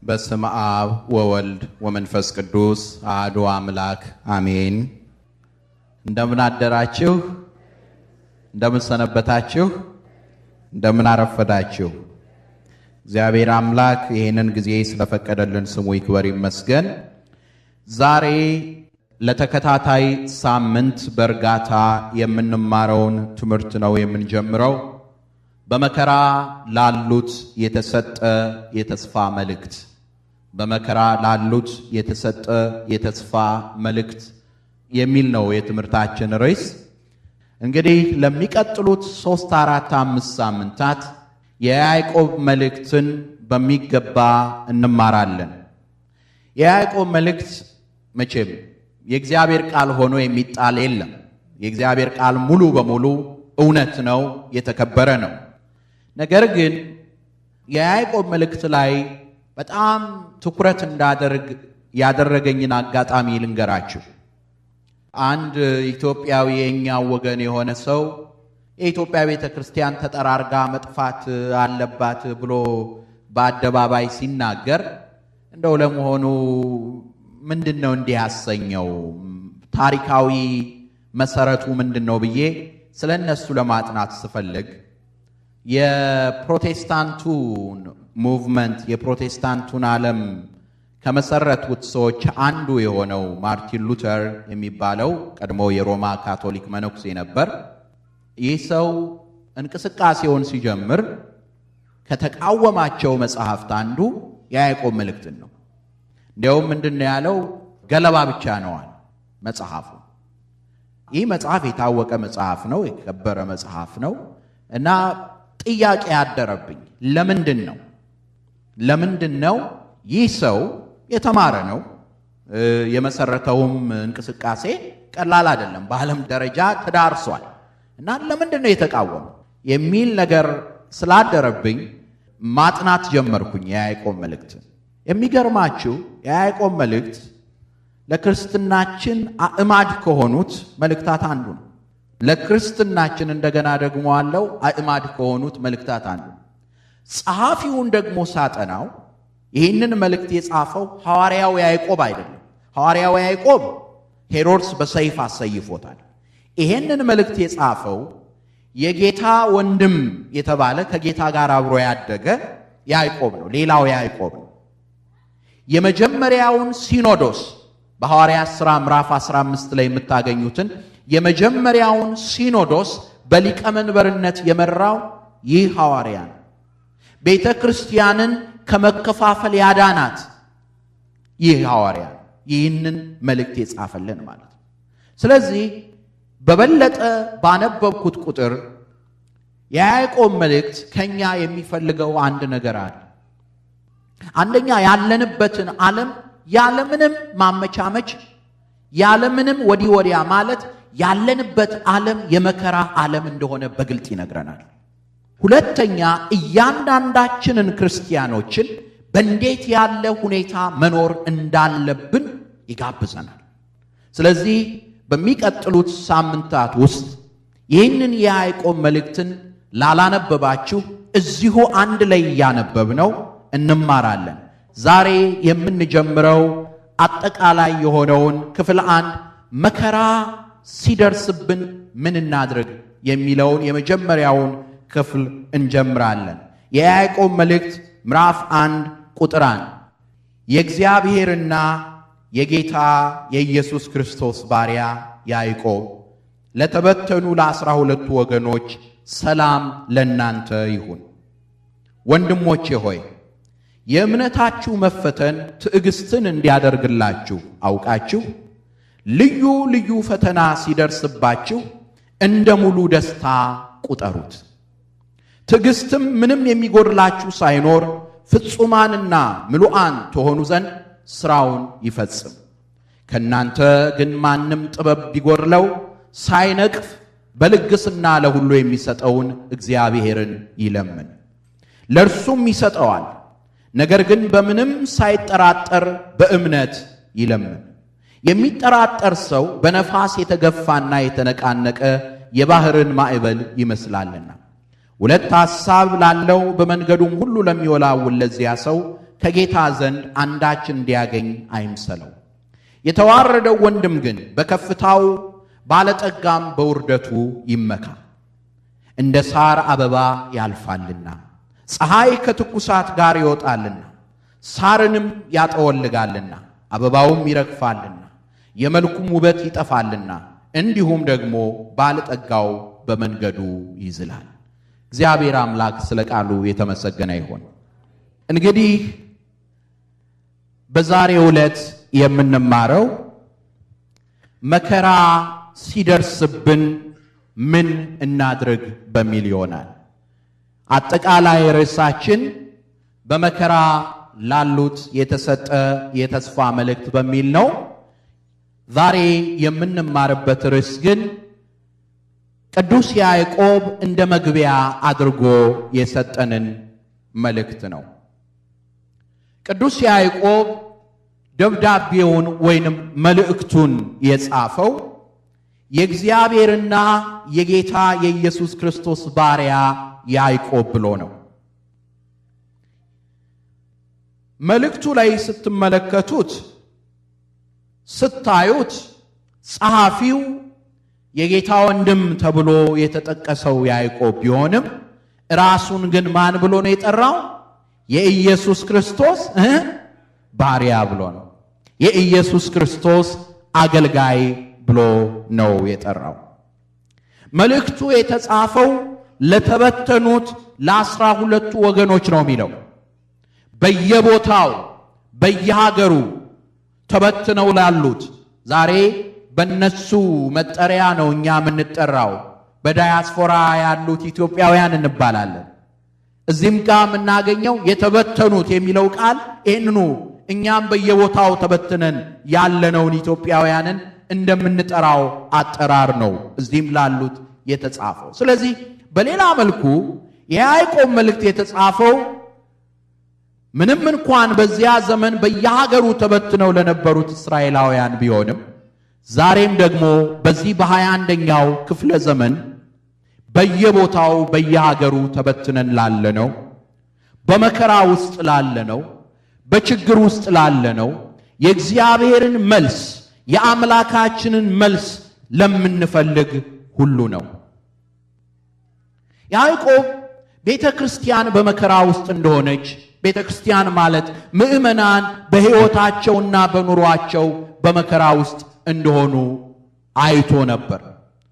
በስመ አብ ወወልድ ወመንፈስ ቅዱስ አሐዱ አምላክ አሜን። እንደምን አደራችሁ? እንደምን ሰነበታችሁ? እንደምን አረፈዳችሁ? እግዚአብሔር አምላክ ይህንን ጊዜ ስለፈቀደልን ስሙ ይክበር ይመስገን። ዛሬ ለተከታታይ ሳምንት በእርጋታ የምንማረውን ትምህርት ነው የምንጀምረው። በመከራ ላሉት የተሰጠ የተስፋ መልእክት። በመከራ ላሉት የተሰጠ የተስፋ መልእክት የሚል ነው የትምህርታችን ርዕስ። እንግዲህ ለሚቀጥሉት 3፣ 4፣ 5 ሳምንታት የያዕቆብ መልእክትን በሚገባ እንማራለን። የያዕቆብ መልእክት መቼም የእግዚአብሔር ቃል ሆኖ የሚጣል የለም። የእግዚአብሔር ቃል ሙሉ በሙሉ እውነት ነው፣ የተከበረ ነው። ነገር ግን የያዕቆብ መልእክት ላይ በጣም ትኩረት እንዳደርግ ያደረገኝን አጋጣሚ ልንገራችሁ። አንድ ኢትዮጵያዊ የኛው ወገን የሆነ ሰው የኢትዮጵያ ቤተክርስቲያን ተጠራርጋ መጥፋት አለባት ብሎ በአደባባይ ሲናገር እንደው ለመሆኑ ምንድነው እንዲህ ያሰኘው? ታሪካዊ መሰረቱ ምንድነው ብዬ ስለነሱ ለማጥናት ስፈልግ የፕሮቴስታንቱን ሙቭመንት የፕሮቴስታንቱን ዓለም ከመሰረቱት ሰዎች አንዱ የሆነው ማርቲን ሉተር የሚባለው ቀድሞ የሮማ ካቶሊክ መነኩሴ ነበር። ይህ ሰው እንቅስቃሴውን ሲጀምር ከተቃወማቸው መጽሐፍት አንዱ የያዕቆብ መልእክትን ነው። እንዲያውም ምንድነው ያለው? ገለባ ብቻ ነዋል መጽሐፉ። ይህ መጽሐፍ የታወቀ መጽሐፍ ነው፣ የከበረ መጽሐፍ ነው እና ጥያቄ ያደረብኝ ለምንድን ነው ይህ ሰው የተማረ ነው፣ የመሰረተውም እንቅስቃሴ ቀላል አይደለም፣ በዓለም ደረጃ ተዳርሷል እና ለምንድን ነው የተቃወመው የሚል ነገር ስላደረብኝ ማጥናት ጀመርኩኝ የያዕቆብ መልእክት። የሚገርማችሁ የያዕቆብ መልእክት ለክርስትናችን አዕማድ ከሆኑት መልእክታት አንዱ ነው። ለክርስትናችን እንደገና ደግሞ አለው አዕማድ ከሆኑት መልእክታት አንዱ። ጸሐፊውን ደግሞ ሳጠናው ይህንን መልእክት የጻፈው ሐዋርያው ያዕቆብ አይደለም። ሐዋርያው ያዕቆብ ሄሮድስ በሰይፍ አሰይፎታል። ይህንን መልእክት የጻፈው የጌታ ወንድም የተባለ ከጌታ ጋር አብሮ ያደገ ያዕቆብ ነው። ሌላው ያዕቆብ ነው። የመጀመሪያውን ሲኖዶስ በሐዋርያት ሥራ ምዕራፍ 15 ላይ የምታገኙትን የመጀመሪያውን ሲኖዶስ በሊቀ መንበርነት የመራው ይህ ሐዋርያ ነው። ቤተ ክርስቲያንን ከመከፋፈል ያዳናት ይህ ሐዋርያ ነው። ይህንን መልእክት የጻፈልን ማለት ነው። ስለዚህ በበለጠ ባነበብኩት ቁጥር የያዕቆብ መልእክት ከኛ የሚፈልገው አንድ ነገር አለ። አንደኛ ያለንበትን ዓለም ያለምንም ማመቻመች ያለምንም ወዲህ ወዲያ ማለት ያለንበት ዓለም የመከራ ዓለም እንደሆነ በግልጥ ይነግረናል። ሁለተኛ እያንዳንዳችንን ክርስቲያኖችን በእንዴት ያለ ሁኔታ መኖር እንዳለብን ይጋብዘናል። ስለዚህ በሚቀጥሉት ሳምንታት ውስጥ ይህንን የያዕቆብ መልእክትን ላላነበባችሁ እዚሁ አንድ ላይ እያነበብነው እንማራለን። ዛሬ የምንጀምረው አጠቃላይ የሆነውን ክፍል 1 መከራ ሲደርስብን ምን እናድርግ የሚለውን የመጀመሪያውን ክፍል እንጀምራለን። የያዕቆብ መልእክት ምዕራፍ 1 ቁጥር 1 የእግዚአብሔርና የጌታ የኢየሱስ ክርስቶስ ባሪያ ያዕቆብ ለተበተኑ ለ12 ወገኖች ሰላም ለእናንተ ይሁን። ወንድሞቼ ሆይ የእምነታችሁ መፈተን ትዕግስትን እንዲያደርግላችሁ አውቃችሁ ልዩ ልዩ ፈተና ሲደርስባችሁ እንደ ሙሉ ደስታ ቁጠሩት። ትዕግስትም ምንም የሚጎድላችሁ ሳይኖር ፍጹማንና ምሉዓን ትሆኑ ዘንድ ሥራውን ይፈጽም። ከእናንተ ግን ማንም ጥበብ ቢጎድለው ሳይነቅፍ በልግስና ለሁሉ የሚሰጠውን እግዚአብሔርን ይለምን፣ ለእርሱም ይሰጠዋል። ነገር ግን በምንም ሳይጠራጠር በእምነት ይለምን። የሚጠራጠር ሰው በነፋስ የተገፋና የተነቃነቀ የባህርን ማዕበል ይመስላልና። ሁለት ሐሳብ ላለው በመንገዱም ሁሉ ለሚወላውል ለዚያ ሰው ከጌታ ዘንድ አንዳች እንዲያገኝ አይምሰለው። የተዋረደው ወንድም ግን በከፍታው ባለጠጋም በውርደቱ ይመካ። እንደ ሳር አበባ ያልፋልና ፀሐይ ከትኩሳት ጋር ይወጣልና ሳርንም ያጠወልጋልና አበባውም ይረግፋልና የመልኩም ውበት ይጠፋልና እንዲሁም ደግሞ ባለጠጋው በመንገዱ ይዝላል። እግዚአብሔር አምላክ ስለ ቃሉ የተመሰገነ ይሁን። እንግዲህ በዛሬው ዕለት የምንማረው መከራ ሲደርስብን ምን እናድርግ በሚል ይሆናል። አጠቃላይ ርዕሳችን በመከራ ላሉት የተሰጠ የተስፋ መልእክት በሚል ነው። ዛሬ የምንማርበት ርዕስ ግን ቅዱስ ያዕቆብ እንደ መግቢያ አድርጎ የሰጠንን መልእክት ነው። ቅዱስ ያዕቆብ ደብዳቤውን ወይንም መልእክቱን የጻፈው የእግዚአብሔርና የጌታ የኢየሱስ ክርስቶስ ባሪያ ያዕቆብ ብሎ ነው። መልእክቱ ላይ ስትመለከቱት ስታዩት ጸሐፊው የጌታ ወንድም ተብሎ የተጠቀሰው ያዕቆብ ቢሆንም ራሱን ግን ማን ብሎ ነው የጠራው? የኢየሱስ ክርስቶስ ባሪያ ብሎ ነው። የኢየሱስ ክርስቶስ አገልጋይ ብሎ ነው የጠራው። መልእክቱ የተጻፈው ለተበተኑት ለ12 ወገኖች ነው የሚለው። በየቦታው በየሀገሩ ተበትነው ላሉት ዛሬ በነሱ መጠሪያ ነው እኛ የምንጠራው። በዳያስፖራ ያሉት ኢትዮጵያውያን እንባላለን። እዚህም ጋር የምናገኘው የተበተኑት የሚለው ቃል ይህንኑ እኛም በየቦታው ተበትነን ያለነውን ኢትዮጵያውያንን እንደምንጠራው አጠራር ነው እዚህም ላሉት የተጻፈው። ስለዚህ በሌላ መልኩ የያዕቆብ መልእክት የተጻፈው ምንም እንኳን በዚያ ዘመን በየሀገሩ ተበትነው ለነበሩት እስራኤላውያን ቢሆንም ዛሬም ደግሞ በዚህ በ21ኛው ክፍለ ዘመን በየቦታው በየሀገሩ ተበትነን ላለነው፣ በመከራ ውስጥ ላለነው፣ በችግር ውስጥ ላለነው የእግዚአብሔርን መልስ የአምላካችንን መልስ ለምንፈልግ ሁሉ ነው። ያዕቆብ ቤተ ክርስቲያን በመከራ ውስጥ እንደሆነች፣ ቤተ ክርስቲያን ማለት ምእመናን በሕይወታቸውና በኑሯቸው በመከራ ውስጥ እንደሆኑ አይቶ ነበር።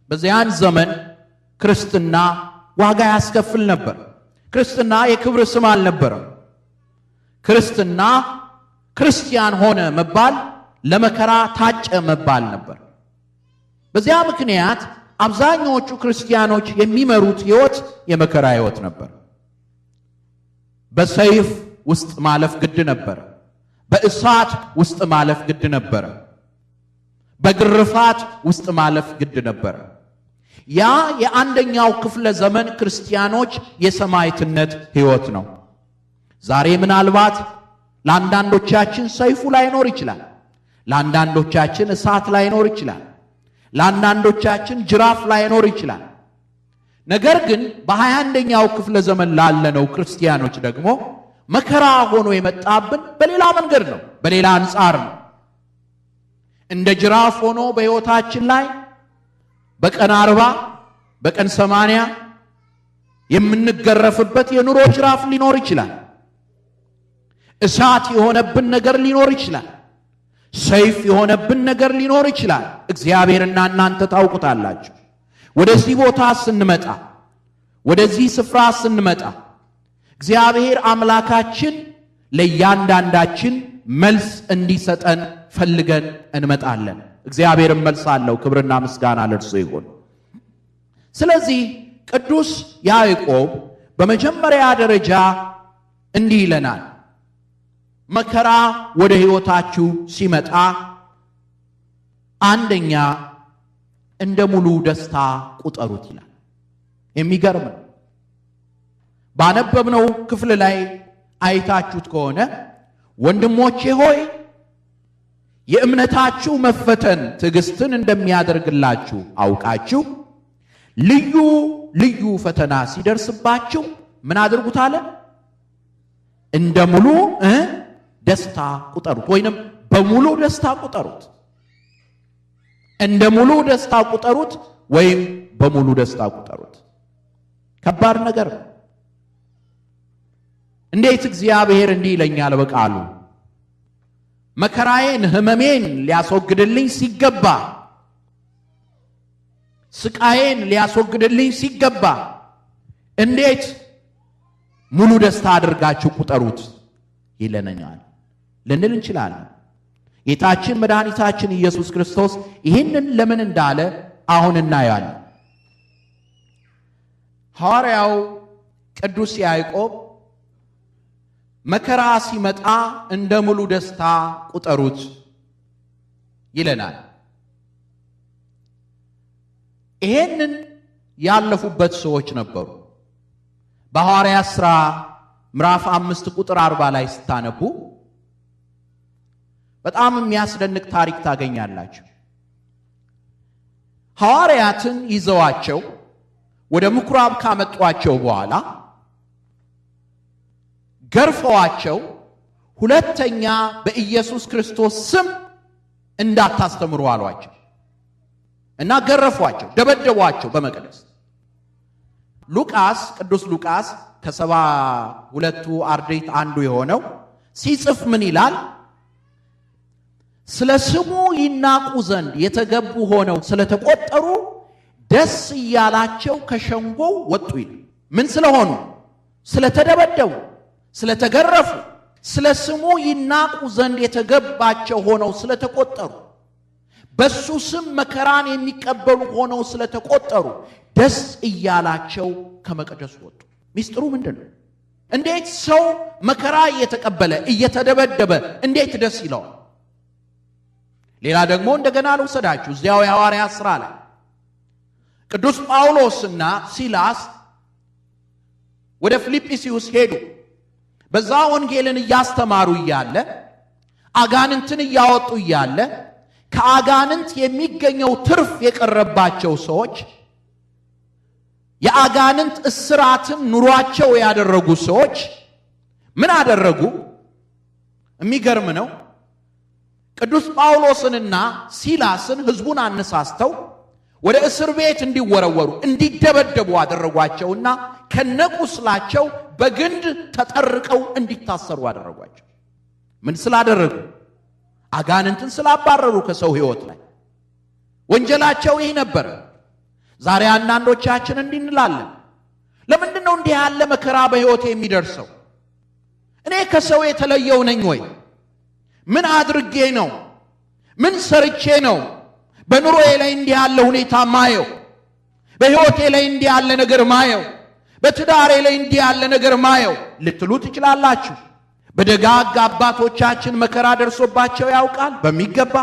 በዚያን ዘመን ክርስትና ዋጋ ያስከፍል ነበር። ክርስትና የክብር ስም አልነበረም። ክርስትና ክርስቲያን ሆነ መባል ለመከራ ታጨ መባል ነበር። በዚያ ምክንያት አብዛኞቹ ክርስቲያኖች የሚመሩት ሕይወት የመከራ ሕይወት ነበር። በሰይፍ ውስጥ ማለፍ ግድ ነበር። በእሳት ውስጥ ማለፍ ግድ ነበር። በግርፋት ውስጥ ማለፍ ግድ ነበር። ያ የአንደኛው ክፍለ ዘመን ክርስቲያኖች የሰማዕትነት ሕይወት ነው። ዛሬ ምናልባት ለአንዳንዶቻችን ሰይፉ ላይኖር ይችላል። ለአንዳንዶቻችን እሳት ላይኖር ይችላል። ለአንዳንዶቻችን ጅራፍ ላይኖር ይችላል። ነገር ግን በ21ኛው ክፍለ ዘመን ላለነው ክርስቲያኖች ደግሞ መከራ ሆኖ የመጣብን በሌላ መንገድ ነው፣ በሌላ አንጻር ነው። እንደ ጅራፍ ሆኖ በሕይወታችን ላይ በቀን 40 በቀን 80 የምንገረፍበት የኑሮ ጅራፍ ሊኖር ይችላል። እሳት የሆነብን ነገር ሊኖር ይችላል። ሰይፍ የሆነብን ነገር ሊኖር ይችላል። እግዚአብሔርና እናንተ ታውቁታላችሁ። ወደዚህ ቦታ ስንመጣ፣ ወደዚህ ስፍራ ስንመጣ እግዚአብሔር አምላካችን ለእያንዳንዳችን መልስ እንዲሰጠን ፈልገን እንመጣለን። እግዚአብሔርም መልስ አለው። ክብርና ምስጋና ለእርሱ ይሁን። ስለዚህ ቅዱስ ያዕቆብ በመጀመሪያ ደረጃ እንዲህ ይለናል። መከራ ወደ ሕይወታችሁ ሲመጣ አንደኛ እንደ ሙሉ ደስታ ቁጠሩት ይላል። የሚገርም ነው። ባነበብነው ክፍል ላይ አይታችሁት ከሆነ ወንድሞቼ ሆይ የእምነታችሁ መፈተን ትዕግስትን እንደሚያደርግላችሁ አውቃችሁ ልዩ ልዩ ፈተና ሲደርስባችሁ ምን አድርጉት አለ? እንደ ሙሉ ደስታ ቁጠሩት፣ ወይንም በሙሉ ደስታ ቁጠሩት። እንደ ሙሉ ደስታ ቁጠሩት ወይም በሙሉ ደስታ ቁጠሩት። ከባድ ነገር ነው። እንዴት እግዚአብሔር እንዲህ ይለኛል በቃሉ? መከራዬን ሕመሜን ሊያስወግድልኝ ሲገባ፣ ስቃዬን ሊያስወግድልኝ ሲገባ እንዴት ሙሉ ደስታ አድርጋችሁ ቁጠሩት ይለናል ልንል እንችላለን። ጌታችን መድኃኒታችን ኢየሱስ ክርስቶስ ይህንን ለምን እንዳለ አሁን እናያለን። ሐዋርያው ቅዱስ ያዕቆብ መከራ ሲመጣ እንደ ሙሉ ደስታ ቁጠሩት ይለናል። ይሄንን ያለፉበት ሰዎች ነበሩ። በሐዋርያት ሥራ ምዕራፍ 5 ቁጥር 40 ላይ ስታነቡ በጣም የሚያስደንቅ ታሪክ ታገኛላችሁ። ሐዋርያትን ይዘዋቸው ወደ ምኩራብ ካመጧቸው በኋላ ገርፈዋቸው ሁለተኛ በኢየሱስ ክርስቶስ ስም እንዳታስተምሩ አሏቸው እና ገረፏቸው፣ ደበደቧቸው በመቅደስ። ሉቃስ ቅዱስ ሉቃስ ከ72ቱ አርድእት አንዱ የሆነው ሲጽፍ ምን ይላል? ስለ ስሙ ይናቁ ዘንድ የተገቡ ሆነው ስለተቆጠሩ ደስ እያላቸው ከሸንጎው ወጡ ይላል። ምን ስለሆኑ? ስለተደበደቡ፣ ስለተገረፉ፣ ስለ ስሙ ይናቁ ዘንድ የተገባቸው ሆነው ስለተቆጠሩ፣ በሱ ስም መከራን የሚቀበሉ ሆነው ስለተቆጠሩ ደስ እያላቸው ከመቅደስ ወጡ። ሚስጥሩ ምንድን ነው? እንዴት ሰው መከራ እየተቀበለ እየተደበደበ እንዴት ደስ ይለዋል? ሌላ ደግሞ እንደገና ልውሰዳችሁ። እዚያው የሐዋርያት ሥራ ላይ ቅዱስ ጳውሎስና ሲላስ ወደ ፊልጵስዩስ ሄዱ። በዛ ወንጌልን እያስተማሩ እያለ አጋንንትን እያወጡ እያለ ከአጋንንት የሚገኘው ትርፍ የቀረባቸው ሰዎች፣ የአጋንንት እስራትን ኑሯቸው ያደረጉ ሰዎች ምን አደረጉ? የሚገርም ነው። ቅዱስ ጳውሎስንና ሲላስን ሕዝቡን አነሳስተው ወደ እስር ቤት እንዲወረወሩ እንዲደበደቡ አደረጓቸውና ከነቁስላቸው በግንድ ተጠርቀው እንዲታሰሩ አደረጓቸው። ምን ስላደረጉ? አጋንንትን ስላባረሩ ከሰው ሕይወት ላይ። ወንጀላቸው ይህ ነበር። ዛሬ አንዳንዶቻችን እንዲህ እንላለን። ለምንድን ነው እንዲህ ያለ መከራ በሕይወቴ የሚደርሰው? እኔ ከሰው የተለየው ነኝ ወይ? ምን አድርጌ ነው? ምን ሰርቼ ነው በኑሮዬ ላይ እንዲህ ያለ ሁኔታ ማየው? በሕይወቴ ላይ እንዲህ ያለ ነገር ማየው? በትዳሬ ላይ እንዲህ ያለ ነገር ማየው ልትሉ ትችላላችሁ። በደጋግ አባቶቻችን መከራ ደርሶባቸው ያውቃል በሚገባ።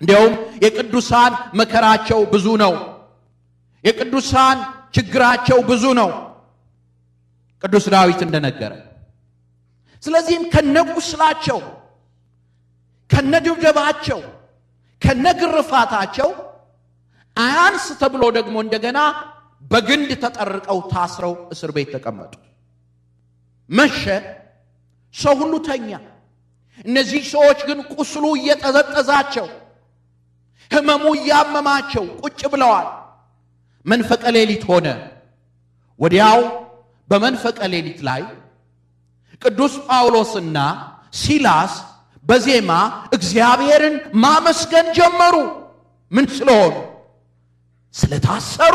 እንዲያውም የቅዱሳን መከራቸው ብዙ ነው። የቅዱሳን ችግራቸው ብዙ ነው፣ ቅዱስ ዳዊት እንደነገረ። ስለዚህም ከነቁስላቸው፣ ከነድብደባቸው፣ ከነግርፋታቸው አያንስ ተብሎ ደግሞ እንደገና በግንድ ተጠርቀው ታስረው እስር ቤት ተቀመጡ። መሸ፣ ሰው ሁሉ ተኛ። እነዚህ ሰዎች ግን ቁስሉ እየጠዘጠዛቸው፣ ሕመሙ እያመማቸው ቁጭ ብለዋል። መንፈቀ ሌሊት ሆነ። ወዲያው በመንፈቀ ሌሊት ላይ ቅዱስ ጳውሎስና ሲላስ በዜማ እግዚአብሔርን ማመስገን ጀመሩ። ምን ስለሆኑ? ስለታሰሩ፣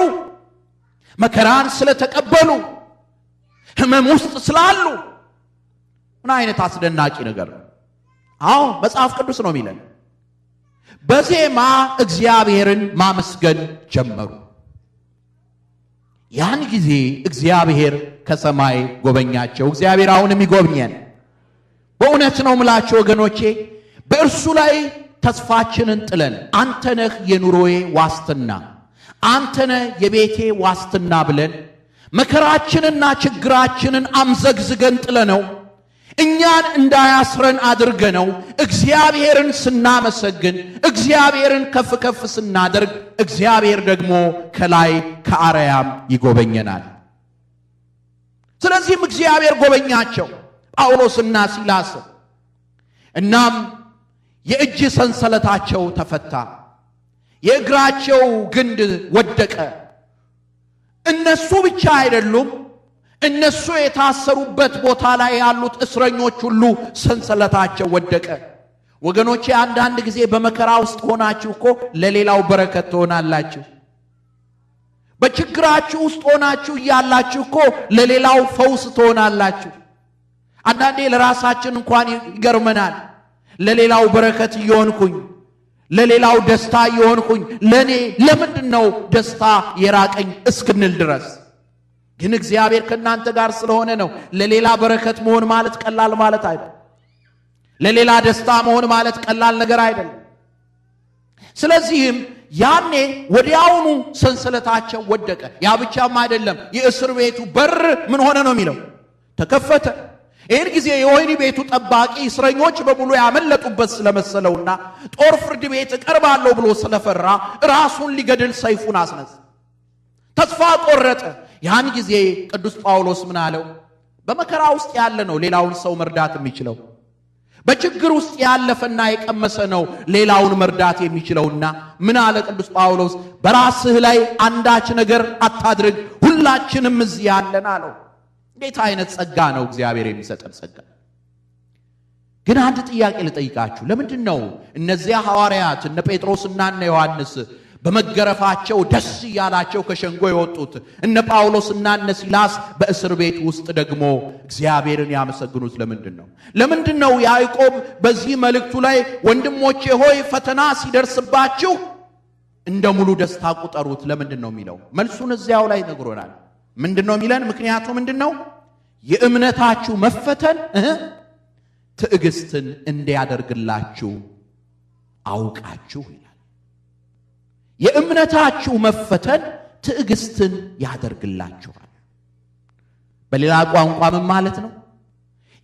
መከራን ስለተቀበሉ፣ ሕመም ውስጥ ስላሉ። ምን አይነት አስደናቂ ነገር ነው! አዎ መጽሐፍ ቅዱስ ነው የሚለን። በዜማ እግዚአብሔርን ማመስገን ጀመሩ። ያን ጊዜ እግዚአብሔር ከሰማይ ጎበኛቸው። እግዚአብሔር አሁንም ይጎብኘን። በእውነት ነው ምላችሁ ወገኖቼ፣ በእርሱ ላይ ተስፋችንን ጥለን አንተ ነህ የኑሮዬ ዋስትና፣ አንተ ነህ የቤቴ ዋስትና ብለን መከራችንና ችግራችንን አምዘግዝገን ጥለነው እኛን እንዳያስረን አድርገነው እግዚአብሔርን ስናመሰግን፣ እግዚአብሔርን ከፍ ከፍ ስናደርግ እግዚአብሔር ደግሞ ከላይ ከአርያም ይጎበኘናል። ስለዚህም እግዚአብሔር ጎበኛቸው። ጳውሎስና ሲላስ። እናም የእጅ ሰንሰለታቸው ተፈታ፣ የእግራቸው ግንድ ወደቀ። እነሱ ብቻ አይደሉም፣ እነሱ የታሰሩበት ቦታ ላይ ያሉት እስረኞች ሁሉ ሰንሰለታቸው ወደቀ። ወገኖቼ አንዳንድ ጊዜ በመከራ ውስጥ ሆናችሁ እኮ ለሌላው በረከት ትሆናላችሁ። በችግራችሁ ውስጥ ሆናችሁ እያላችሁ እኮ ለሌላው ፈውስ ትሆናላችሁ። አንዳንዴ ለራሳችን እንኳን ይገርመናል። ለሌላው በረከት እየሆንኩኝ፣ ለሌላው ደስታ እየሆንኩኝ ለኔ ለምንድነው ደስታ የራቀኝ እስክንል ድረስ። ግን እግዚአብሔር ከእናንተ ጋር ስለሆነ ነው። ለሌላ በረከት መሆን ማለት ቀላል ማለት አይደለም። ለሌላ ደስታ መሆን ማለት ቀላል ነገር አይደለም። ስለዚህም ያኔ ወዲያውኑ ሰንሰለታቸው ወደቀ። ያ ብቻም አይደለም፣ የእስር ቤቱ በር ምን ሆነ ነው የሚለው? ተከፈተ። ይህን ጊዜ የወህኒ ቤቱ ጠባቂ እስረኞች በሙሉ ያመለጡበት ስለመሰለውና ጦር ፍርድ ቤት እቀርባለሁ ብሎ ስለፈራ ራሱን ሊገድል ሰይፉን አስነሳ። ተስፋ ቆረጠ። ያን ጊዜ ቅዱስ ጳውሎስ ምን አለው? በመከራ ውስጥ ያለ ነው ሌላውን ሰው መርዳት የሚችለው። በችግር ውስጥ ያለፈና የቀመሰ ነው ሌላውን መርዳት የሚችለውና ምን አለ ቅዱስ ጳውሎስ? በራስህ ላይ አንዳች ነገር አታድርግ፣ ሁላችንም እዚህ ያለን አለው። እንዴት አይነት ጸጋ ነው እግዚአብሔር የሚሰጠን ጸጋ! ግን አንድ ጥያቄ ልጠይቃችሁ። ለምንድን ነው እነዚያ ሐዋርያት እነ ጴጥሮስና እነ ዮሐንስ በመገረፋቸው ደስ እያላቸው ከሸንጎ የወጡት? እነ ጳውሎስና እነ ሲላስ በእስር ቤት ውስጥ ደግሞ እግዚአብሔርን ያመሰግኑት ለምንድን ነው? ለምንድን ነው ያዕቆብ በዚህ መልእክቱ ላይ ወንድሞቼ ሆይ ፈተና ሲደርስባችሁ እንደ ሙሉ ደስታ ቁጠሩት ለምንድን ነው የሚለው? መልሱን እዚያው ላይ ነግሮናል። ምንድን ነው የሚለን? ምክንያቱ ምንድን ነው? የእምነታችሁ መፈተን ትዕግስትን እንዲያደርግላችሁ አውቃችሁ ይላል። የእምነታችሁ መፈተን ትዕግስትን ያደርግላችኋል። በሌላ ቋንቋ ምን ማለት ነው?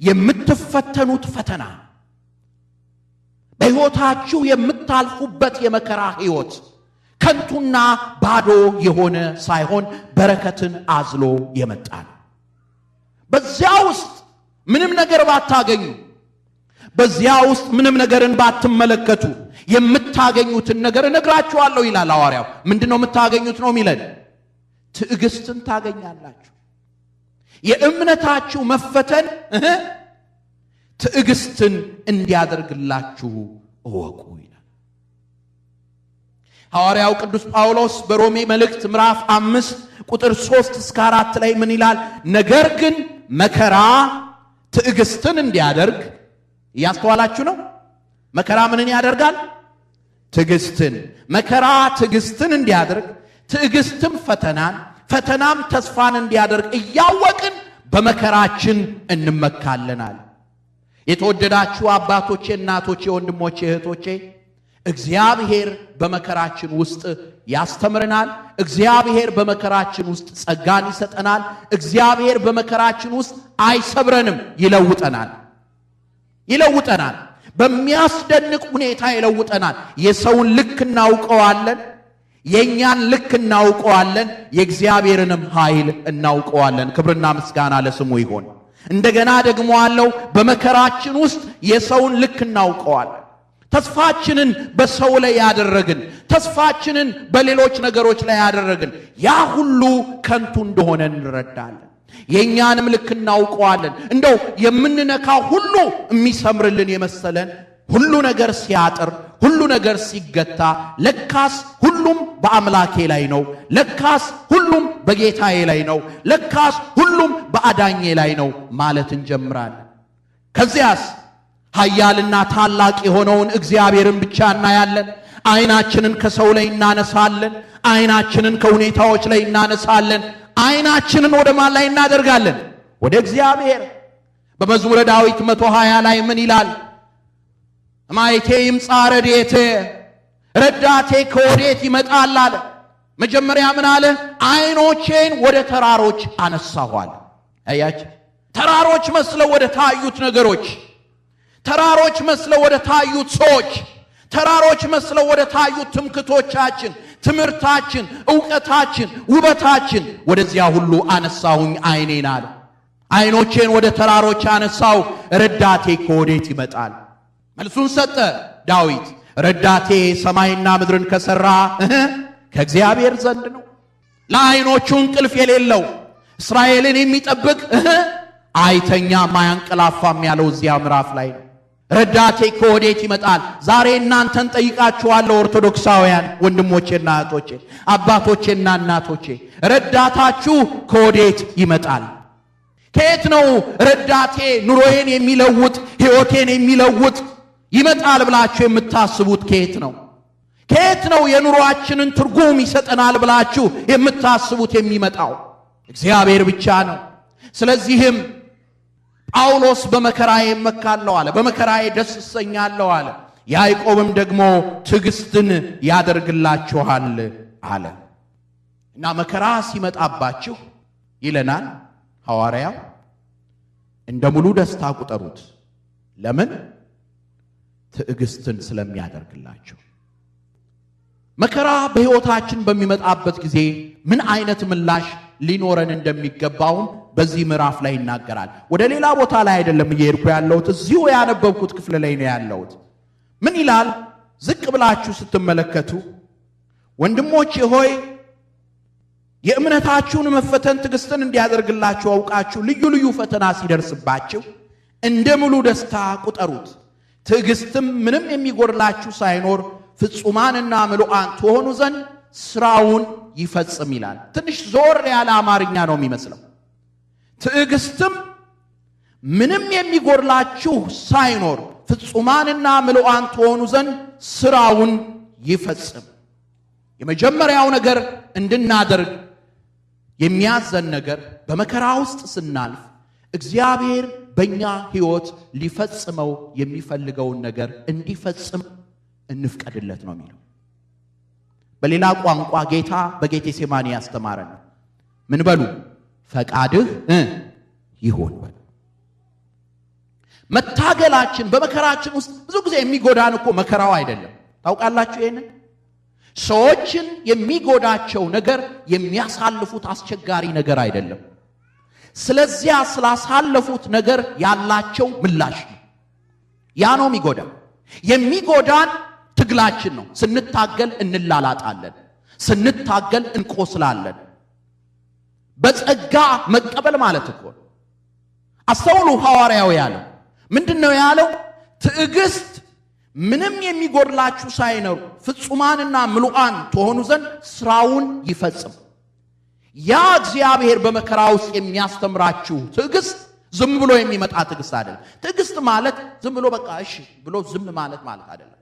የምትፈተኑት ፈተና በሕይወታችሁ የምታልፉበት የመከራ ሕይወት ከንቱና ባዶ የሆነ ሳይሆን በረከትን አዝሎ የመጣ ነው። በዚያ ውስጥ ምንም ነገር ባታገኙ፣ በዚያ ውስጥ ምንም ነገርን ባትመለከቱ የምታገኙትን ነገር እነግራችኋለሁ ይላል ሐዋርያው። ምንድነው የምታገኙት ነው የሚለን? ትዕግስትን ታገኛላችሁ። የእምነታችሁ መፈተን ትዕግስትን እንዲያደርግላችሁ እወቁ ይላል ሐዋርያው ቅዱስ ጳውሎስ በሮሜ መልእክት ምዕራፍ 5 ቁጥር 3 እስከ 4 ላይ ምን ይላል? ነገር ግን መከራ ትዕግስትን እንዲያደርግ። እያስተዋላችሁ ነው? መከራ ምንን ያደርጋል? ትዕግስትን። መከራ ትዕግስትን እንዲያደርግ፣ ትዕግስትም ፈተናን፣ ፈተናም ተስፋን እንዲያደርግ እያወቅን በመከራችን እንመካለናል። የተወደዳችሁ አባቶቼ፣ እናቶቼ፣ ወንድሞቼ፣ እህቶቼ እግዚአብሔር በመከራችን ውስጥ ያስተምረናል። እግዚአብሔር በመከራችን ውስጥ ጸጋን ይሰጠናል። እግዚአብሔር በመከራችን ውስጥ አይሰብረንም፣ ይለውጠናል። በሚያስደንቅ ሁኔታ ይለውጠናል። የሰውን ልክ እናውቀዋለን፣ የእኛን ልክ እናውቀዋለን፣ የእግዚአብሔርንም ኃይል እናውቀዋለን። ክብርና ምስጋና ለስሙ ይሆን። እንደገና ደግሞ አለው በመከራችን ውስጥ የሰውን ልክ እናውቀዋለን። ተስፋችንን በሰው ላይ ያደረግን፣ ተስፋችንን በሌሎች ነገሮች ላይ ያደረግን ያ ሁሉ ከንቱ እንደሆነ እንረዳለን። የእኛንም ልክ እናውቀዋለን። እንደው የምንነካው ሁሉ የሚሰምርልን የመሰለን ሁሉ ነገር ሲያጥር፣ ሁሉ ነገር ሲገታ ለካስ ሁሉም በአምላኬ ላይ ነው፣ ለካስ ሁሉም በጌታዬ ላይ ነው፣ ለካስ ሁሉም በአዳኜ ላይ ነው ማለት እንጀምራለን። ከዚያስ ኃያልና ታላቅ የሆነውን እግዚአብሔርን ብቻ እናያለን። ዓይናችንን ከሰው ላይ እናነሳለን። ዓይናችንን ከሁኔታዎች ላይ እናነሳለን። ዓይናችንን ወደ ማን ላይ እናደርጋለን? ወደ እግዚአብሔር። በመዝሙረ ዳዊት 120 ላይ ምን ይላል? ማይቴ ይምጻ ረድኤቴ፣ ረዳቴ ከወዴት ይመጣል አለ። መጀመሪያ ምን አለ? ዓይኖቼን ወደ ተራሮች አነሳኋል። አያችሁ፣ ተራሮች መስለው ወደ ታዩት ነገሮች፣ ተራሮች መስለው ወደ ታዩት ሰዎች፣ ተራሮች መስለው ወደ ታዩት ትምክቶቻችን፣ ትምህርታችን፣ ዕውቀታችን፣ ውበታችን፣ ወደዚያ ሁሉ አነሳሁኝ ዓይኔን አለ። ዓይኖቼን ወደ ተራሮች አነሳው፣ ረዳቴ ከወዴት ይመጣል? መልሱን ሰጠ ዳዊት። ረዳቴ ሰማይና ምድርን ከሰራ ከእግዚአብሔር ዘንድ ነው። ለዓይኖቹ እንቅልፍ የሌለው እስራኤልን የሚጠብቅ አይተኛም አያንቀላፋም ያለው እዚያ ምዕራፍ ላይ ነው። ረዳቴ ከወዴት ይመጣል? ዛሬ እናንተን ጠይቃችኋለሁ ኦርቶዶክሳውያን ወንድሞቼና እህቶቼ፣ አባቶቼና እናቶቼ፣ ረዳታችሁ ከወዴት ይመጣል? ከየት ነው ረዳቴ ኑሮዬን የሚለውጥ ሕይወቴን የሚለውጥ ይመጣል ብላችሁ የምታስቡት? ከየት ነው? ከየት ነው የኑሮአችንን ትርጉም ይሰጠናል ብላችሁ የምታስቡት የሚመጣው? እግዚአብሔር ብቻ ነው። ስለዚህም ጳውሎስ በመከራዬ እመካለሁ አለ፣ በመከራዬ ደስ እሰኛለሁ አለ። ያዕቆብም ደግሞ ትዕግስትን ያደርግላችኋል አለ። እና መከራ ሲመጣባችሁ ይለናል ሐዋርያው እንደ ሙሉ ደስታ ቁጠሩት። ለምን? ትዕግስትን ስለሚያደርግላችሁ። መከራ በሕይወታችን በሚመጣበት ጊዜ ምን አይነት ምላሽ ሊኖረን እንደሚገባውም በዚህ ምዕራፍ ላይ ይናገራል። ወደ ሌላ ቦታ ላይ አይደለም እየሄድኩ ያለሁት፣ እዚሁ ያነበብኩት ክፍል ላይ ነው ያለሁት። ምን ይላል? ዝቅ ብላችሁ ስትመለከቱ ወንድሞቼ ሆይ የእምነታችሁን መፈተን ትዕግስትን እንዲያደርግላችሁ አውቃችሁ ልዩ ልዩ ፈተና ሲደርስባችሁ እንደ ሙሉ ደስታ ቁጠሩት። ትዕግስትም ምንም የሚጎድላችሁ ሳይኖር ፍጹማንና ምሉዓን ትሆኑ ዘንድ ስራውን ይፈጽም ይላል። ትንሽ ዞር ያለ አማርኛ ነው የሚመስለው። ትዕግስትም ምንም የሚጎድላችሁ ሳይኖር ፍጹማንና ምሉዓን ትሆኑ ዘንድ ስራውን ይፈጽም። የመጀመሪያው ነገር እንድናደርግ የሚያዘን ነገር በመከራ ውስጥ ስናልፍ እግዚአብሔር በእኛ ሕይወት ሊፈጽመው የሚፈልገውን ነገር እንዲፈጽም እንፍቀድለት ነው የሚለው። በሌላ ቋንቋ ጌታ በጌቴሴማኒ ያስተማረን ምን በሉ? ፈቃድህ ይሁን በሉ። መታገላችን በመከራችን ውስጥ ብዙ ጊዜ የሚጎዳን እኮ መከራው አይደለም። ታውቃላችሁ ይሄንን? ሰዎችን የሚጎዳቸው ነገር የሚያሳልፉት አስቸጋሪ ነገር አይደለም። ስለዚያ ስላሳለፉት ነገር ያላቸው ምላሽ ነው። ያ ነው የሚጎዳ። የሚጎዳን ትግላችን ነው። ስንታገል እንላላጣለን፣ ስንታገል እንቆስላለን። በጸጋ መቀበል ማለት እኮ አስተውሉ። ሐዋርያው ያለው ምንድነው ያለው? ትዕግስት ምንም የሚጎድላችሁ ሳይኖር ፍጹማንና ምሉዓን ትሆኑ ዘንድ ስራውን ይፈጽም። ያ እግዚአብሔር በመከራ ውስጥ የሚያስተምራችሁ ትዕግስት ዝም ብሎ የሚመጣ ትዕግስት አይደለም። ትዕግስት ማለት ዝም ብሎ በቃ እሺ ብሎ ዝም ማለት አይደለም።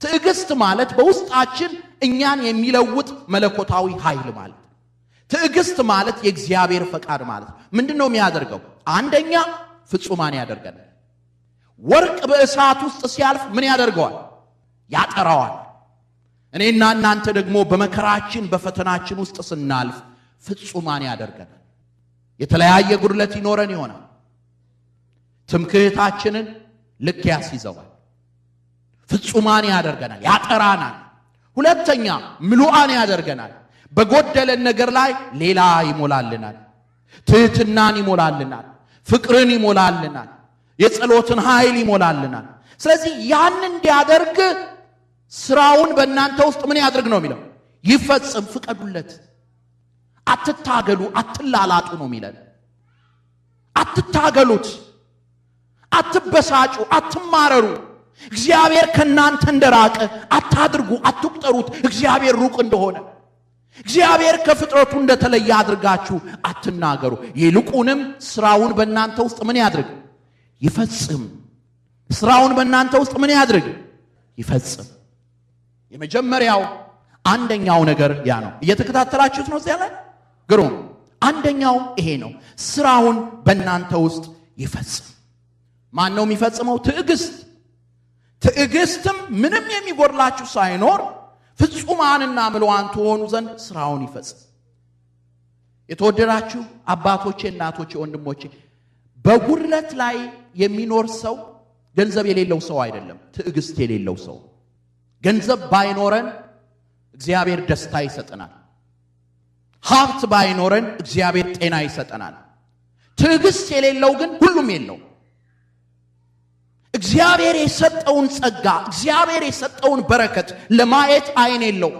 ትዕግስት ማለት በውስጣችን እኛን የሚለውጥ መለኮታዊ ኃይል ማለት። ትዕግስት ማለት የእግዚአብሔር ፈቃድ ማለት። ምንድነው የሚያደርገው? አንደኛ ፍጹማን ያደርገናል። ወርቅ በእሳት ውስጥ ሲያልፍ ምን ያደርገዋል? ያጠራዋል። እኔና እናንተ ደግሞ በመከራችን በፈተናችን ውስጥ ስናልፍ ፍጹማን ያደርገናል። የተለያየ ጉድለት ይኖረን ይሆናል። ትምክህታችንን ልክ ያስይዘዋል። ፍጹማን ያደርገናል፣ ያጠራናል። ሁለተኛ ምሉዓን ያደርገናል። በጎደለን ነገር ላይ ሌላ ይሞላልናል። ትህትናን ይሞላልናል፣ ፍቅርን ይሞላልናል፣ የጸሎትን ኃይል ይሞላልናል። ስለዚህ ያን እንዲያደርግ ስራውን በእናንተ ውስጥ ምን ያድርግ ነው የሚለው? ይፈጽም። ፍቀዱለት። አትታገሉ፣ አትላላጡ ነው የሚለን። አትታገሉት፣ አትበሳጩ፣ አትማረሩ። እግዚአብሔር ከናንተ እንደራቀ አታድርጉ፣ አትቁጠሩት። እግዚአብሔር ሩቅ እንደሆነ እግዚአብሔር ከፍጥረቱ እንደተለየ አድርጋችሁ አትናገሩ። ይልቁንም ስራውን በእናንተ ውስጥ ምን ያድርግ? ይፈጽም። ስራውን በእናንተ ውስጥ ምን ያድርግ? ይፈጽም። የመጀመሪያው አንደኛው ነገር ያ ነው። እየተከታተላችሁት ነው እዚያ ላይ? ግሩም። አንደኛው ይሄ ነው። ስራውን በእናንተ ውስጥ ይፈጽም። ማን ነው የሚፈጽመው? ትዕግስት። ትዕግስትም ምንም የሚጎድላችሁ ሳይኖር ፍጹማንና ምሉዓን ትሆኑ ዘንድ ስራውን ይፈጽም። የተወደዳችሁ አባቶቼ፣ እናቶቼ፣ ወንድሞቼ፣ በጉድለት ላይ የሚኖር ሰው ገንዘብ የሌለው ሰው አይደለም፣ ትዕግስት የሌለው ሰው። ገንዘብ ባይኖረን እግዚአብሔር ደስታ ይሰጠናል። ሀብት ባይኖረን እግዚአብሔር ጤና ይሰጠናል። ትዕግስት የሌለው ግን ሁሉም የለው። እግዚአብሔር የሰጠውን ጸጋ፣ እግዚአብሔር የሰጠውን በረከት ለማየት አይን የለው።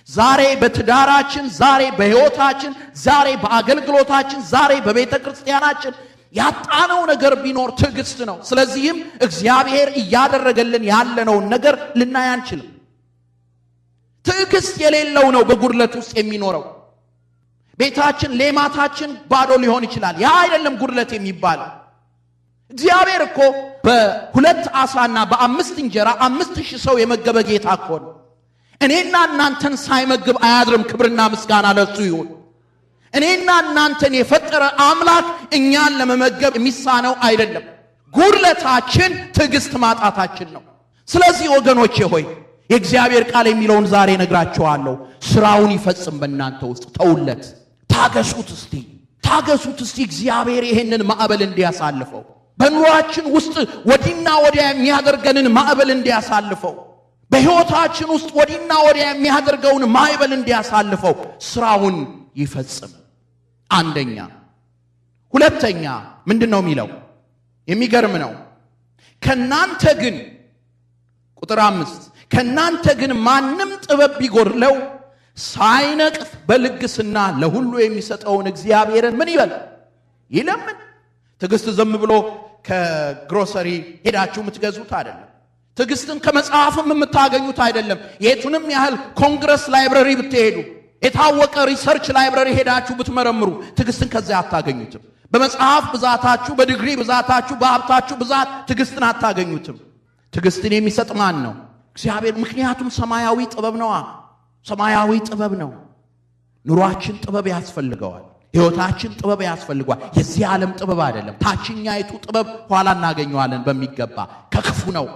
ዛሬ በትዳራችን፣ ዛሬ በሕይወታችን፣ ዛሬ በአገልግሎታችን፣ ዛሬ በቤተ ክርስቲያናችን ያጣነው ነገር ቢኖር ትዕግስት ነው። ስለዚህም እግዚአብሔር እያደረገልን ያለነውን ነገር ልናይ አንችልም። ትዕግስት የሌለው ነው በጉድለት ውስጥ የሚኖረው። ቤታችን፣ ሌማታችን ባዶ ሊሆን ይችላል። ያ አይደለም ጉድለት የሚባለው። እግዚአብሔር እኮ በ2 ዓሣና በ5 እንጀራ 5,000 ሰው የመገበ ጌታ እኮ ነው። እኔና እናንተን ሳይመግብ አያድርም። ክብርና ምስጋና ለሱ ይሁን። እኔና እናንተን የፈጠረ አምላክ እኛን ለመመገብ የሚሳነው አይደለም። ጉድለታችን ትዕግስት ማጣታችን ነው። ስለዚህ ወገኖቼ ሆይ የእግዚአብሔር ቃል የሚለውን ዛሬ ነግራችኋለሁ። ስራውን ይፈጽም በእናንተ ውስጥ። ተውለት፣ ታገሱት እስቲ፣ ታገሱት እስቲ። እግዚአብሔር ይሄንን ማዕበል እንዲያሳልፈው፣ በኑሯችን ውስጥ ወዲና ወዲያ የሚያደርገንን ማዕበል እንዲያሳልፈው፣ በሕይወታችን ውስጥ ወዲና ወዲያ የሚያደርገውን ማዕበል እንዲያሳልፈው ስራውን ይፈጽም። አንደኛ። ሁለተኛ ምንድነው የሚለው? የሚገርም ነው። ከናንተ ግን ቁጥር 5 ከናንተ ግን ማንም ጥበብ ቢጎድለው ሳይነቅፍ በልግስና ለሁሉ የሚሰጠውን እግዚአብሔርን ምን ይበል? ይለምን። ትዕግስት ዝም ብሎ ከግሮሰሪ ሄዳችሁ የምትገዙት አይደለም። ትዕግስትን ከመጽሐፍም የምታገኙት አይደለም። የቱንም ያህል ኮንግረስ ላይብረሪ ብትሄዱ፣ የታወቀ ሪሰርች ላይብረሪ ሄዳችሁ ብትመረምሩ ትዕግስትን ከዚያ አታገኙትም። በመጽሐፍ ብዛታችሁ፣ በዲግሪ ብዛታችሁ፣ በሀብታችሁ ብዛት ትዕግስትን አታገኙትም። ትዕግስትን የሚሰጥ ማን ነው? እግዚአብሔር። ምክንያቱም ሰማያዊ ጥበብ ነዋ። ሰማያዊ ጥበብ ነው። ኑሯችን ጥበብ ያስፈልገዋል። ሕይወታችን ጥበብ ያስፈልገዋል። የዚህ ዓለም ጥበብ አይደለም። ታችኛይቱ ጥበብ ኋላ እናገኘዋለን በሚገባ ከክፉ ነው።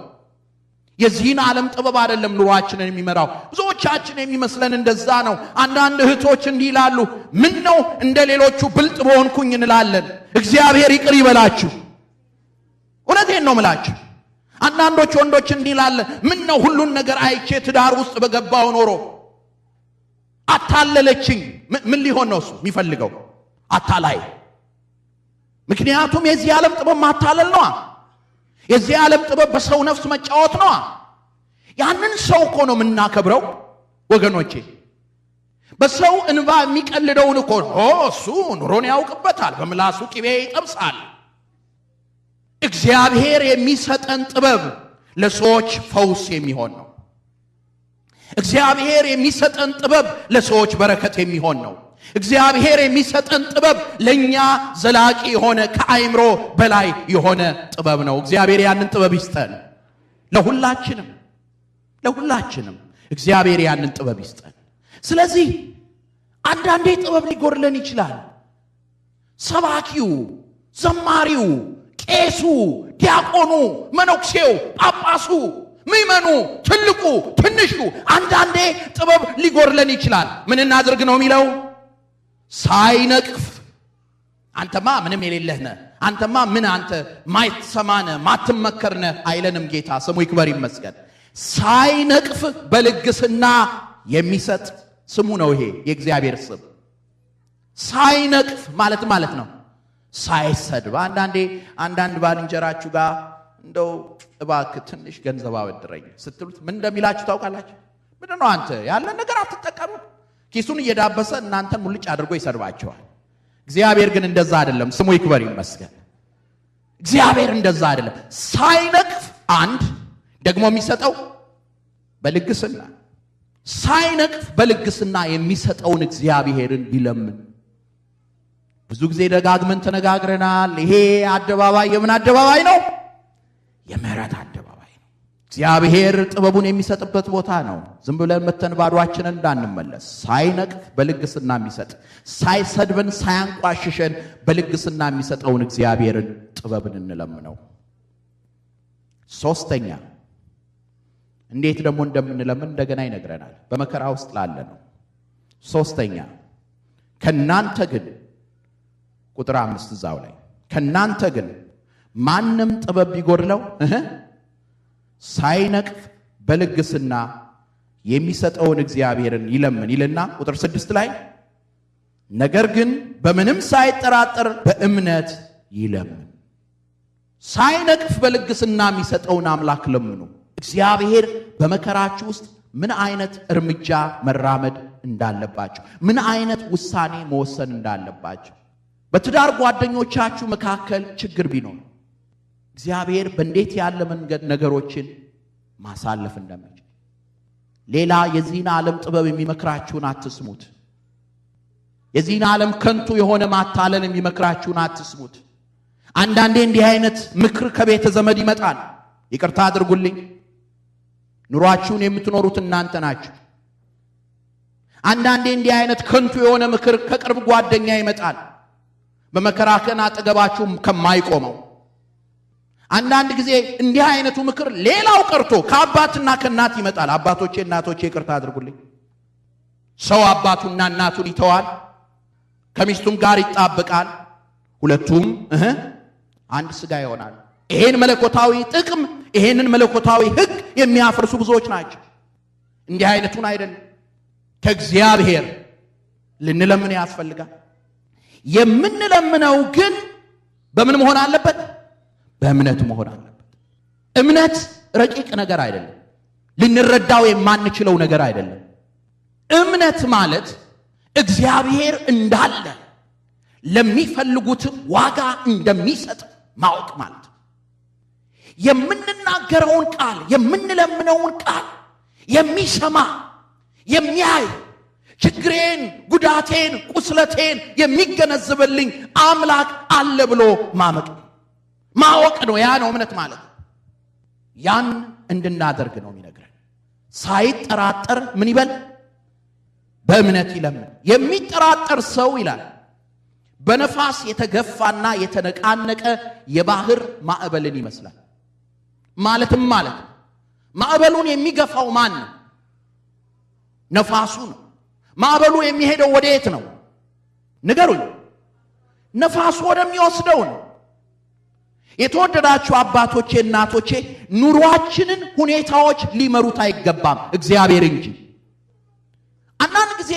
የዚህን ዓለም ጥበብ አይደለም ኑሯችንን የሚመራው። ብዙዎቻችን የሚመስለን እንደዛ ነው። አንዳንድ እህቶች እንዲህ ይላሉ፣ ምን ነው እንደ ሌሎቹ ብልጥ በሆንኩኝ እንላለን። እግዚአብሔር ይቅር ይበላችሁ። እውነቴን ነው ምላችሁ። አንዳንዶች ወንዶች እንዲህ ይላሉ፣ ምን ነው ሁሉን ነገር አይቼ ትዳር ውስጥ በገባው ኖሮ። አታለለችኝ። ምን ሊሆን ነው እሱ የሚፈልገው? አታላይ። ምክንያቱም የዚህ ዓለም ጥበብ ማታለል ነዋ። የዚህ ዓለም ጥበብ በሰው ነፍስ መጫወት ነዋ። ያንን ሰው እኮ ነው የምናከብረው ወገኖቼ። በሰው እንባ የሚቀልደውን እኮ እሱ ኑሮን ያውቅበታል፣ በምላሱ ቅቤ ይጠብሳል። እግዚአብሔር የሚሰጠን ጥበብ ለሰዎች ፈውስ የሚሆን ነው። እግዚአብሔር የሚሰጠን ጥበብ ለሰዎች በረከት የሚሆን ነው። እግዚአብሔር የሚሰጠን ጥበብ ለኛ ዘላቂ የሆነ ከአይምሮ በላይ የሆነ ጥበብ ነው። እግዚአብሔር ያንን ጥበብ ይስጠን። ለሁላችንም ለሁላችንም እግዚአብሔር ያንን ጥበብ ይስጠን። ስለዚህ አንዳንዴ ጥበብ ሊጎድለን ይችላል። ሰባኪው፣ ዘማሪው፣ ቄሱ፣ ዲያቆኑ፣ መነኩሴው፣ ጳጳሱ፣ ምእመኑ፣ ትልቁ፣ ትንሹ አንዳንዴ ጥበብ ሊጎድለን ይችላል። ምን እናድርግ ነው የሚለው? ሳይነቅፍ። አንተማ ምንም የሌለህ ነህ፣ አንተማ ምን አንተ ማይሰማነ ማትመከርነ አይለንም ጌታ ስሙ ይክበር ይመስገን። ሳይነቅፍ በልግስና የሚሰጥ ስሙ ነው። ይሄ የእግዚአብሔር ስም ሳይነቅፍ ማለት ነው ሳይሰድብ። አንዳንድ ባልንጀራችሁ ጋር እንደው እባክህ ትንሽ ገንዘብ አበድረኝ ስትሉት ምን እንደሚላችሁ ታውቃላችሁ? ምንድን ነው አንተ ያለን ነገር አትጠቀሙ። ኪሱን እየዳበሰ እናንተን ሙልጭ አድርጎ ይሰድባቸዋል። እግዚአብሔር ግን እንደዛ አይደለም ስሙ ይክበር ይመስገን። እግዚአብሔር እንደዛ አይደለም። ሳይነቅፍ አንድ ደግሞ የሚሰጠው በልግስና ሳይነቅፍ በልግስና የሚሰጠውን እግዚአብሔርን ቢለምን። ብዙ ጊዜ ደጋግመን ተነጋግረናል። ይሄ አደባባይ የምን አደባባይ ነው? የምህረት አደባባይ ነው። እግዚአብሔር ጥበቡን የሚሰጥበት ቦታ ነው። ዝም ብለን መተን ባዶአችንን እንዳንመለስ ሳይነቅፍ በልግስና የሚሰጥ ሳይሰድበን ሳያንቋሽሸን በልግስና የሚሰጠውን እግዚአብሔርን ጥበብን እንለምነው። ሶስተኛ እንዴት ደግሞ እንደምንለምን እንደገና ይነግረናል። በመከራ ውስጥ ላለ ነው። ሶስተኛ ከናንተ ግን ቁጥር 5 እዛው ላይ ከናንተ ግን ማንም ጥበብ ቢጎድለው ሳይነቅፍ በልግስና የሚሰጠውን እግዚአብሔርን ይለምን ይልና ቁጥር 6 ላይ ነገር ግን በምንም ሳይጠራጠር በእምነት ይለምን። ሳይነቅፍ በልግስና የሚሰጠውን አምላክ ለምኑ። እግዚአብሔር በመከራችሁ ውስጥ ምን አይነት እርምጃ መራመድ እንዳለባችሁ፣ ምን አይነት ውሳኔ መወሰን እንዳለባችሁ፣ በትዳር ጓደኞቻችሁ መካከል ችግር ቢኖር እግዚአብሔር በእንዴት ያለ መንገድ ነገሮችን ማሳለፍ እንደሚችል። ሌላ የዚህን ዓለም ጥበብ የሚመክራችሁን አትስሙት። የዚህን ዓለም ከንቱ የሆነ ማታለል የሚመክራችሁን አትስሙት። አንዳንዴ እንዲህ አይነት ምክር ከቤተ ዘመድ ይመጣል። ይቅርታ አድርጉልኝ፣ ኑሯችሁን የምትኖሩት እናንተ ናችሁ። አንዳንዴ እንዲህ አይነት ከንቱ የሆነ ምክር ከቅርብ ጓደኛ ይመጣል፣ በመከራከን አጠገባችሁ ከማይቆመው። አንዳንድ ጊዜ እንዲህ አይነቱ ምክር ሌላው ቀርቶ ከአባትና ከእናት ይመጣል። አባቶቼ፣ እናቶቼ ይቅርታ አድርጉልኝ። ሰው አባቱና እናቱን ይተዋል፣ ከሚስቱም ጋር ይጣበቃል፣ ሁለቱም አንድ ሥጋ ይሆናል። ይሄን መለኮታዊ ጥቅም፣ ይሄንን መለኮታዊ ሕግ የሚያፈርሱ ብዙዎች ናቸው። እንዲህ አይነቱን አይደለም፣ ከእግዚአብሔር ልንለምን ያስፈልጋል። የምንለምነው ግን በምን መሆን አለበት? በእምነት መሆን አለበት። እምነት ረቂቅ ነገር አይደለም፣ ልንረዳው የማንችለው ነገር አይደለም። እምነት ማለት እግዚአብሔር እንዳለ ለሚፈልጉት ዋጋ እንደሚሰጥ ማወቅ ማለት ነው። የምንናገረውን ቃል፣ የምንለምነውን ቃል የሚሰማ የሚያይ፣ ችግሬን፣ ጉዳቴን፣ ቁስለቴን የሚገነዘብልኝ አምላክ አለ ብሎ ማወቅ ነው። ያ ነው እምነት ማለት። ያን እንድናደርግ ነው የሚነግረን። ሳይጠራጠር ምን ይበል? በእምነት ይለምን። የሚጠራጠር ሰው ይላል በነፋስ የተገፋና የተነቃነቀ የባህር ማዕበልን ይመስላል። ማለትም ማዕበሉን የሚገፋው ማን ነው? ነፋሱ ነው። ማዕበሉ የሚሄደው ወዴት ነው? ንገሩኝ። ነፋሱ ወደሚወስደው ነው። የተወደዳችሁ አባቶቼ፣ እናቶቼ፣ ኑሯችንን ሁኔታዎች ሊመሩት አይገባም፣ እግዚአብሔር እንጂ። አንዳንድ ጊዜ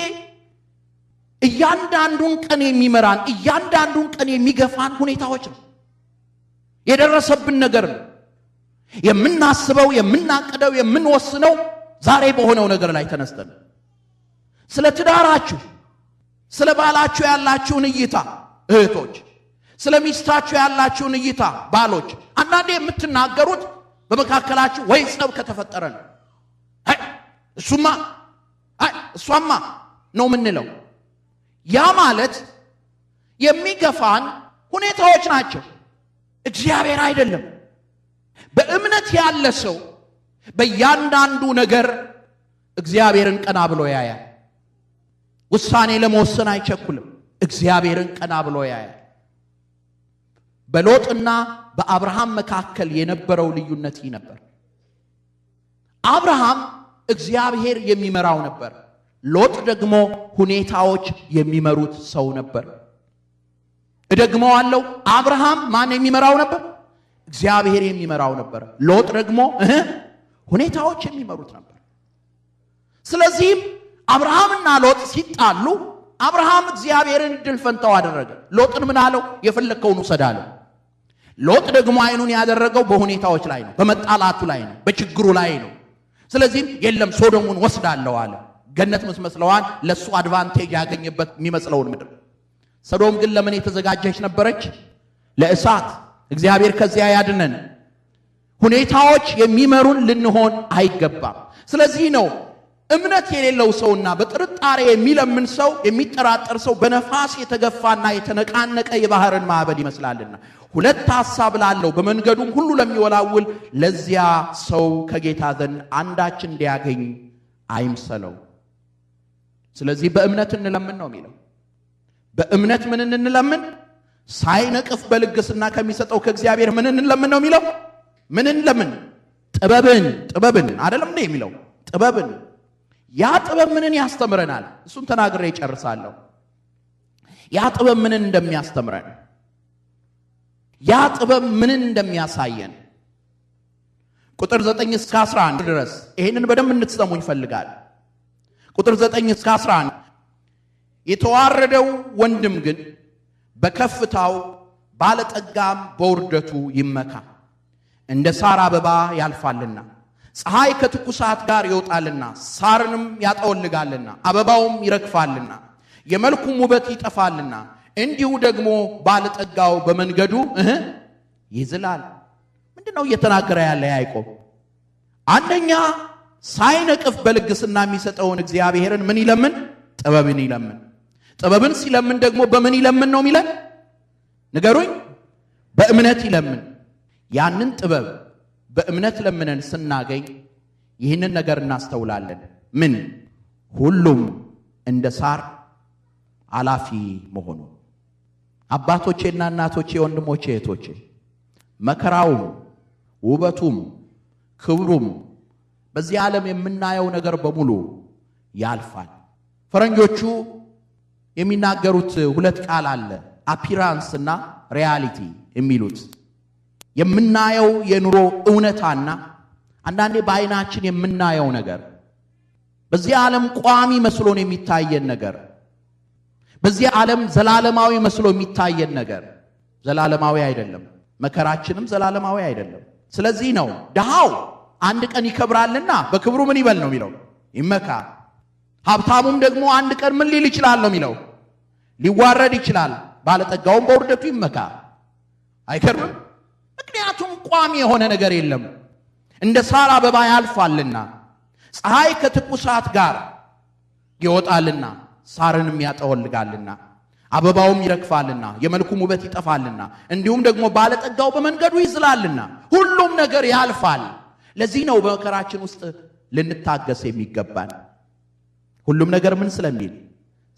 እያንዳንዱን ቀን የሚመራን፣ እያንዳንዱን ቀን የሚገፋን ሁኔታዎች ነው። የደረሰብን ነገር ነው። የምናስበው፣ የምናቅደው፣ የምንወስነው ዛሬ በሆነው ነገር ላይ ተነስተን ስለ ትዳራችሁ፣ ስለ ባላችሁ ያላችሁን እይታ እህቶች፣ ስለ ሚስታችሁ ያላችሁን እይታ ባሎች፣ አንዳንዴ የምትናገሩት በመካከላችሁ ወይ ጸብ ከተፈጠረ ነው። እሷማ ነው ምንለው። ያ ማለት የሚገፋን ሁኔታዎች ናቸው፣ እግዚአብሔር አይደለም። በእምነት ያለ ሰው በእያንዳንዱ ነገር እግዚአብሔርን ቀና ብሎ ያያል። ውሳኔ ለመወሰን አይቸኩልም፣ እግዚአብሔርን ቀና ብሎ ያያል። በሎጥና በአብርሃም መካከል የነበረው ልዩነት ይህ ነበር። አብርሃም እግዚአብሔር የሚመራው ነበር፣ ሎጥ ደግሞ ሁኔታዎች የሚመሩት ሰው ነበር። እደግመዋለሁ፣ አብርሃም ማን የሚመራው ነበር? እግዚአብሔር የሚመራው ነበር። ሎጥ ደግሞ ሁኔታዎች የሚመሩት ነበር። ስለዚህም አብርሃምና ሎጥ ሲጣሉ አብርሃም እግዚአብሔርን እድል ፈንታው አደረገ። ሎጥን ምን አለው? የፈለከውን ውሰድ አለው። ሎጥ ደግሞ አይኑን ያደረገው በሁኔታዎች ላይ ነው፣ በመጣላቱ ላይ ነው፣ በችግሩ ላይ ነው። ስለዚህም የለም ሶዶሙን ወስዳለሁ አለ። ገነት መስመስለዋን ለሱ አድቫንቴጅ ያገኘበት የሚመስለውን ምድር። ሰዶም ግን ለምን የተዘጋጀች ነበረች? ለእሳት። እግዚአብሔር ከዚያ ያድነን። ሁኔታዎች የሚመሩን ልንሆን አይገባም። ስለዚህ ነው እምነት የሌለው ሰውና በጥርጣሬ የሚለምን ሰው፣ የሚጠራጠር ሰው በነፋስ የተገፋና የተነቃነቀ የባህርን ማዕበል ይመስላልና። ሁለት ሐሳብ ላለው በመንገዱም ሁሉ ለሚወላውል ለዚያ ሰው ከጌታ ዘንድ አንዳች እንዲያገኝ አይምሰለው። ስለዚህ በእምነት እንለምን ነው የሚለው። በእምነት ምን እንለምን? ሳይነቅፍ በልግስና ከሚሰጠው ከእግዚአብሔር ምን እንለምን ነው የሚለው። ምን እንለምን? ጥበብን አይደለም እንዴ የሚለው? ጥበብን። ያ ጥበብ ምንን ያስተምረናል? እሱን ተናግሬ እጨርሳለሁ። ያ ጥበብ ምንን እንደሚያስተምረን፣ ያ ጥበብ ምንን እንደሚያሳየን ቁጥር 9 እስከ 11 ድረስ ይሄንን በደንብ እንድትሰሙኝ ይፈልጋል። ቁጥር 9 እስከ 11 የተዋረደው ወንድም ግን በከፍታው ባለጠጋም በውርደቱ ይመካ። እንደ ሳር አበባ ያልፋልና ፀሐይ ከትኩሳት ጋር ይወጣልና ሳርንም ያጠወልጋልና አበባውም ይረግፋልና የመልኩም ውበት ይጠፋልና እንዲሁ ደግሞ ባለጠጋው በመንገዱ ይዝላል። ምንድነው እየተናገረ ያለ ያዕቆብ? አንደኛ ሳይነቅፍ በልግስና የሚሰጠውን እግዚአብሔርን ምን ይለምን? ጥበብን ይለምን። ጥበብን ሲለምን ደግሞ በምን ይለምን ነው የሚለን? ንገሩኝ። በእምነት ይለምን። ያንን ጥበብ በእምነት ለምነን ስናገኝ ይህንን ነገር እናስተውላለን። ምን? ሁሉም እንደ ሳር አላፊ መሆኑ። አባቶቼና እናቶቼ፣ ወንድሞቼ፣ እህቶቼ፣ መከራውም ውበቱም ክብሩም በዚህ ዓለም የምናየው ነገር በሙሉ ያልፋል። ፈረንጆቹ የሚናገሩት ሁለት ቃል አለ፣ አፒራንስ እና ሪያሊቲ የሚሉት። የምናየው የኑሮ እውነታና አንዳንዴ በአይናችን የምናየው ነገር፣ በዚህ ዓለም ቋሚ መስሎን የሚታየን ነገር፣ በዚህ ዓለም ዘላለማዊ መስሎ የሚታየን ነገር ዘላለማዊ አይደለም። መከራችንም ዘላለማዊ አይደለም። ስለዚህ ነው ድሃው አንድ ቀን ይከብራልና በክብሩ ምን ይበል ነው የሚለው? ይመካ። ሀብታሙም ደግሞ አንድ ቀን ምን ሊል ይችላል ነው የሚለው? ሊዋረድ ይችላል። ባለጠጋውም በውርደቱ ይመካ። አይከርምም? ምክንያቱም ቋሚ የሆነ ነገር የለም። እንደ ሳር አበባ ያልፋልና ፀሐይ ከትኩሳት ጋር ይወጣልና ሳርንም ያጠወልጋልና አበባውም ይረግፋልና የመልኩም ውበት ይጠፋልና እንዲሁም ደግሞ ባለጠጋው በመንገዱ ይዝላልና ሁሉም ነገር ያልፋል። ለዚህ ነው በመከራችን ውስጥ ልንታገስ የሚገባን። ሁሉም ነገር ምን ስለሚል?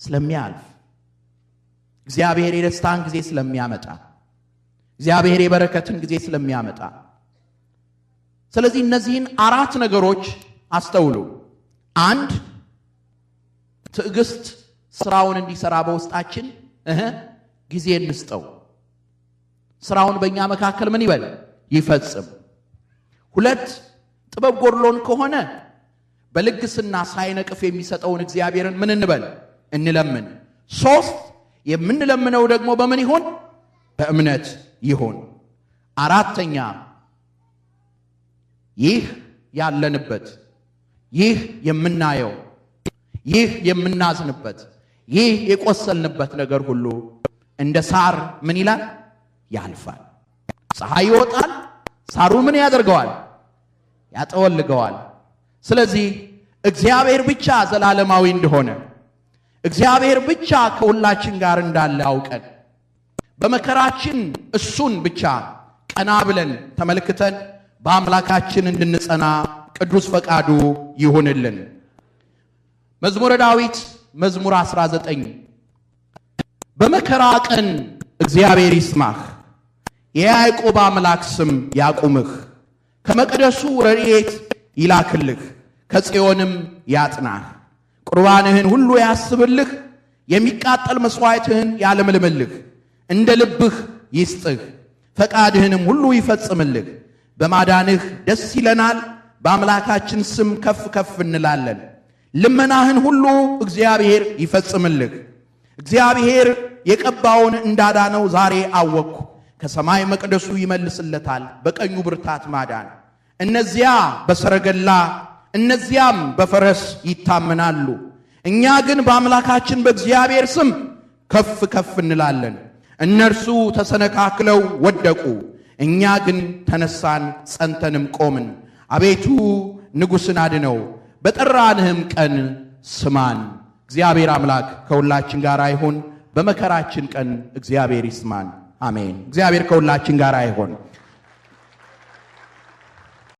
ስለሚያልፍ። እግዚአብሔር የደስታን ጊዜ ስለሚያመጣ፣ እግዚአብሔር የበረከትን ጊዜ ስለሚያመጣ። ስለዚህ እነዚህን አራት ነገሮች አስተውሉ። አንድ፣ ትዕግስት ስራውን እንዲሰራ በውስጣችን ጊዜ እንስጠው። ስራውን በእኛ መካከል ምን ይበል? ይፈጽም። ሁለት፣ ጥበብ ጎድሎን ከሆነ በልግስና ሳይነቅፍ የሚሰጠውን እግዚአብሔርን ምን እንበል? እንለምን። ሶስት፣ የምንለምነው ደግሞ በምን ይሆን? በእምነት ይሆን። አራተኛ፣ ይህ ያለንበት፣ ይህ የምናየው፣ ይህ የምናዝንበት፣ ይህ የቆሰልንበት ነገር ሁሉ እንደ ሳር ምን ይላል? ያልፋል። ፀሐይ ይወጣል፣ ሳሩ ምን ያደርገዋል? ያጠወልገዋል። ስለዚህ እግዚአብሔር ብቻ ዘላለማዊ እንደሆነ፣ እግዚአብሔር ብቻ ከሁላችን ጋር እንዳለ አውቀን በመከራችን እሱን ብቻ ቀና ብለን ተመልክተን በአምላካችን እንድንጸና ቅዱስ ፈቃዱ ይሁንልን። መዝሙረ ዳዊት መዝሙር 19 በመከራ ቀን እግዚአብሔር ይስማህ፣ የያዕቆብ አምላክ ስም ያቁምህ፣ ከመቅደሱ ረድኤት ይላክልህ፣ ከጽዮንም ያጥናህ፣ ቁርባንህን ሁሉ ያስብልህ፣ የሚቃጠል መሥዋዕትህን ያለምልምልህ፣ እንደ ልብህ ይስጥህ፣ ፈቃድህንም ሁሉ ይፈጽምልህ። በማዳንህ ደስ ይለናል፣ በአምላካችን ስም ከፍ ከፍ እንላለን። ልመናህን ሁሉ እግዚአብሔር ይፈጽምልህ። እግዚአብሔር የቀባውን እንዳዳነው ዛሬ አወቅኩ። ከሰማይ መቅደሱ ይመልስለታል በቀኙ ብርታት ማዳን። እነዚያ በሰረገላ እነዚያም በፈረስ ይታመናሉ፣ እኛ ግን በአምላካችን በእግዚአብሔር ስም ከፍ ከፍ እንላለን። እነርሱ ተሰነካክለው ወደቁ፣ እኛ ግን ተነሳን ጸንተንም ቆምን። አቤቱ ንጉሥን አድነው፣ በጠራንህም ቀን ስማን። እግዚአብሔር አምላክ ከሁላችን ጋር አይሁን። በመከራችን ቀን እግዚአብሔር ይስማን። አሜን። እግዚአብሔር ከሁላችን ጋር አይሁን።